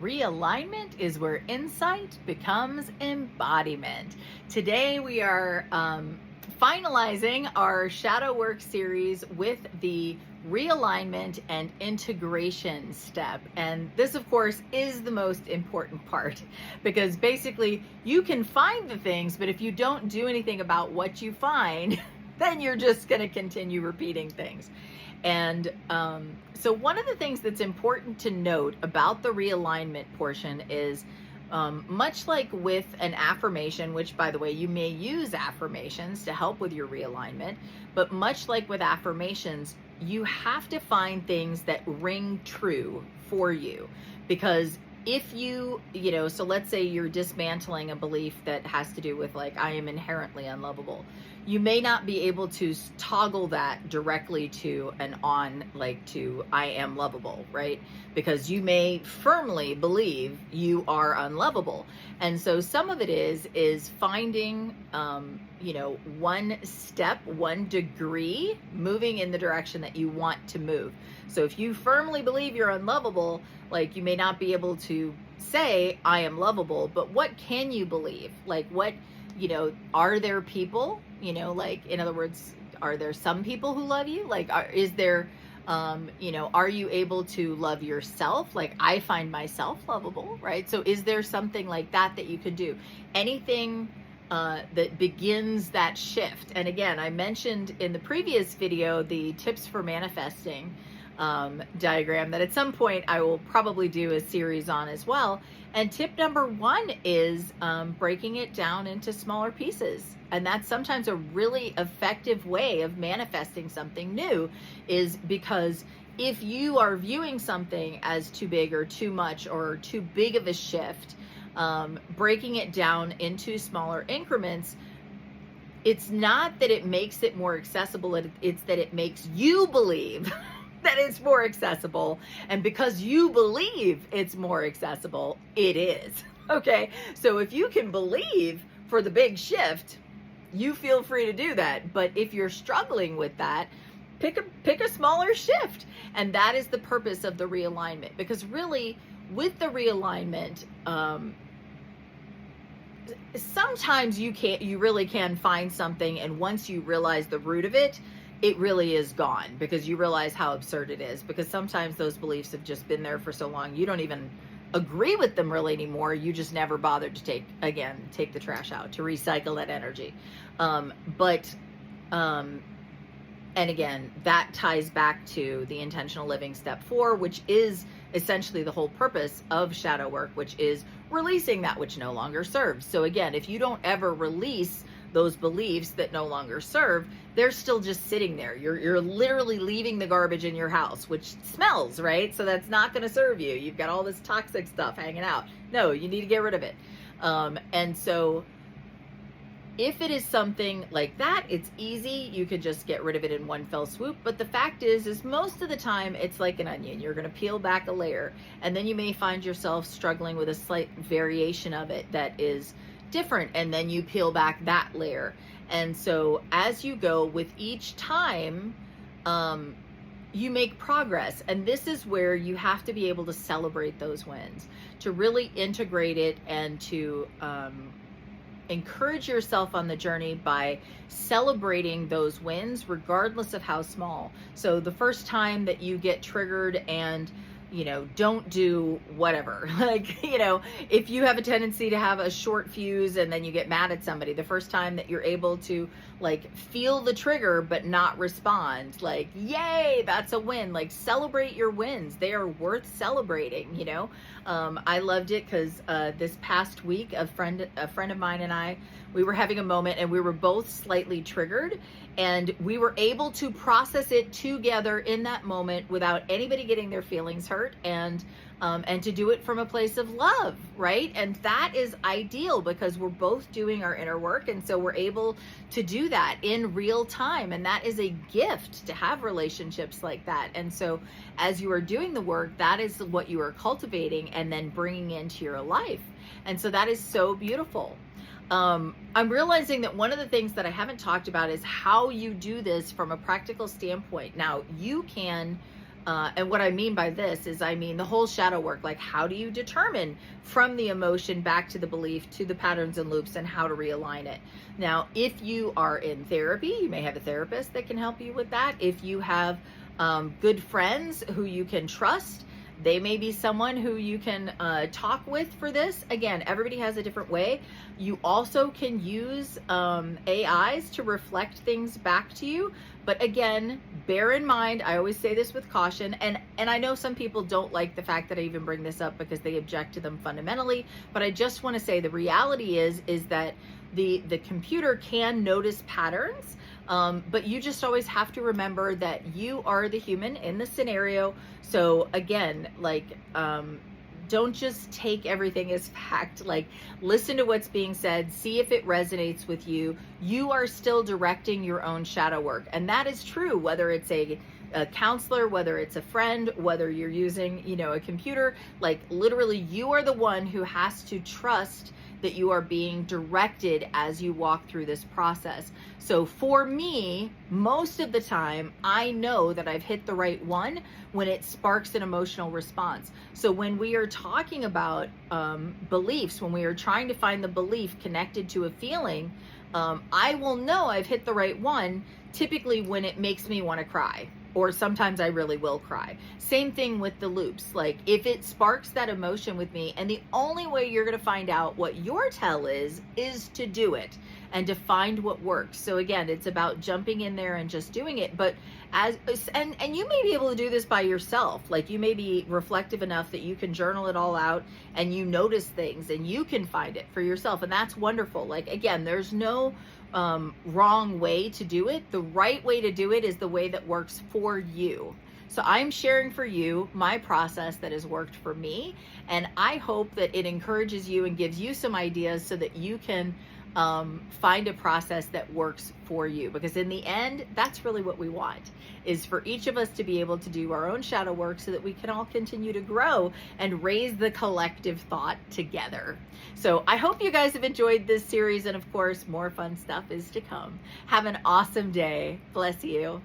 Realignment is where insight becomes embodiment. Today we are finalizing our shadow work series with the realignment and integration step. And this, of course, is the most important part because basically you can find the things, but if you don't do anything about what you find, then you're just going to continue repeating things. And so one of the things that's important to note about the realignment portion is much like with an affirmation, which by the way, you may use affirmations to help with your realignment, but much like with affirmations, you have to find things that ring true for you. Because if so let's say you're dismantling a belief that has to do with like, I am inherently unlovable. You may not be able to toggle that directly to to I am lovable, right? Because you may firmly believe you are unlovable. And so some of it is finding, one step, 1 degree, moving in the direction that you want to move. So if you firmly believe you're unlovable, like you may not be able to say I am lovable, but what can you believe? Like what, are there people, in other words, are there some people who love you? Like, is there, are you able to love yourself? Like I find myself lovable, right? So is there something like that you could do? Anything that begins that shift. And again, I mentioned in the previous video, the tips for manifesting diagram that at some point I will probably do a series on as well. And tip number 1 is breaking it down into smaller pieces. And that's sometimes a really effective way of manifesting something new, is because if you are viewing something as too big or too much or too big of a shift, breaking it down into smaller increments, it's not that it makes it more accessible, it's that it makes you believe that it's more accessible. And because you believe it's more accessible, it is. Okay. So if you can believe for the big shift, you feel free to do that. But if you're struggling with that, pick a smaller shift. And that is the purpose of the realignment, because really with the realignment, sometimes you really can find something, and once you realize the root of it, it really is gone, because you realize how absurd it is. Because sometimes those beliefs have just been there for so long, you don't even agree with them really anymore. You just never bothered to take the trash out, to recycle that energy. And again, that ties back to the intentional living step 4, which is essentially the whole purpose of shadow work, which is releasing that which no longer serves. So again, if you don't ever release those beliefs that no longer serve, they're still just sitting there. You're literally leaving the garbage in your house, which smells, right? So that's not going to serve you. You've got all this toxic stuff hanging out. No, you need to get rid of it. And so if it is something like that, it's easy. You could just get rid of it in one fell swoop. But the fact is most of the time it's like an onion. You're going to peel back a layer, and then you may find yourself struggling with a slight variation of it that is different, and then you peel back that layer. And so as you go with each time, you make progress. And this is where you have to be able to celebrate those wins, to really integrate it, and to encourage yourself on the journey by celebrating those wins, regardless of how small. So the first time that you get triggered and don't do whatever, if you have a tendency to have a short fuse and then you get mad at somebody, the first time that you're able to feel the trigger but not respond, yay, that's a win. Celebrate your wins. They are worth celebrating. I loved it because this past week, a friend of mine and I, we were having a moment and we were both slightly triggered, and we were able to process it together in that moment without anybody getting their feelings hurt, and to do it from a place of love, right? And that is ideal because we're both doing our inner work, and so we're able to do that in real time, and that is a gift to have relationships like that. And so as you are doing the work, that is what you are cultivating and then bringing into your life. And so that is so beautiful. I'm realizing that one of the things that I haven't talked about is how you do this from a practical standpoint. Now, you can And what I mean by this is, I mean the whole shadow work. Like, how do you determine from the emotion back to the belief to the patterns and loops, and how to realign it? Now, if you are in therapy, you may have a therapist that can help you with that. If you have good friends who you can trust, they may be someone who you can talk with for this. Again, everybody has a different way. You also can use AIs to reflect things back to you. But again, bear in mind, I always say this with caution, and I know some people don't like the fact that I even bring this up because they object to them fundamentally, but I just want to say the reality is that the computer can notice patterns, but you just always have to remember that you are the human in the scenario. So again, like, don't just take everything as fact. Like, listen to what's being said, see if it resonates with you. You are still directing your own shadow work. And that is true, whether it's a counselor, whether it's a friend, whether you're using, a computer. Like, literally, you are the one who has to trust that you are being directed as you walk through this process. So for me, most of the time, I know that I've hit the right one when it sparks an emotional response. So when we are talking about beliefs, when we are trying to find the belief connected to a feeling, I will know I've hit the right one typically when it makes me want to cry, or sometimes I really will cry. Same thing with the loops. Like, if it sparks that emotion with me, and the only way you're going to find out what your tell is to do it and to find what works. So again, it's about jumping in there and just doing it. But and you may be able to do this by yourself. Like, you may be reflective enough that you can journal it all out and you notice things and you can find it for yourself. And that's wonderful. Like, again, there's no wrong way to do it. The right way to do it is the way that works for you. So I'm sharing for you my process that has worked for me, and I hope that it encourages you and gives you some ideas so that you can find a process that works for you. Because in the end, that's really what we want, is for each of us to be able to do our own shadow work so that we can all continue to grow and raise the collective thought together. So I hope you guys have enjoyed this series, and of course, more fun stuff is to come. Have an awesome day. Bless you.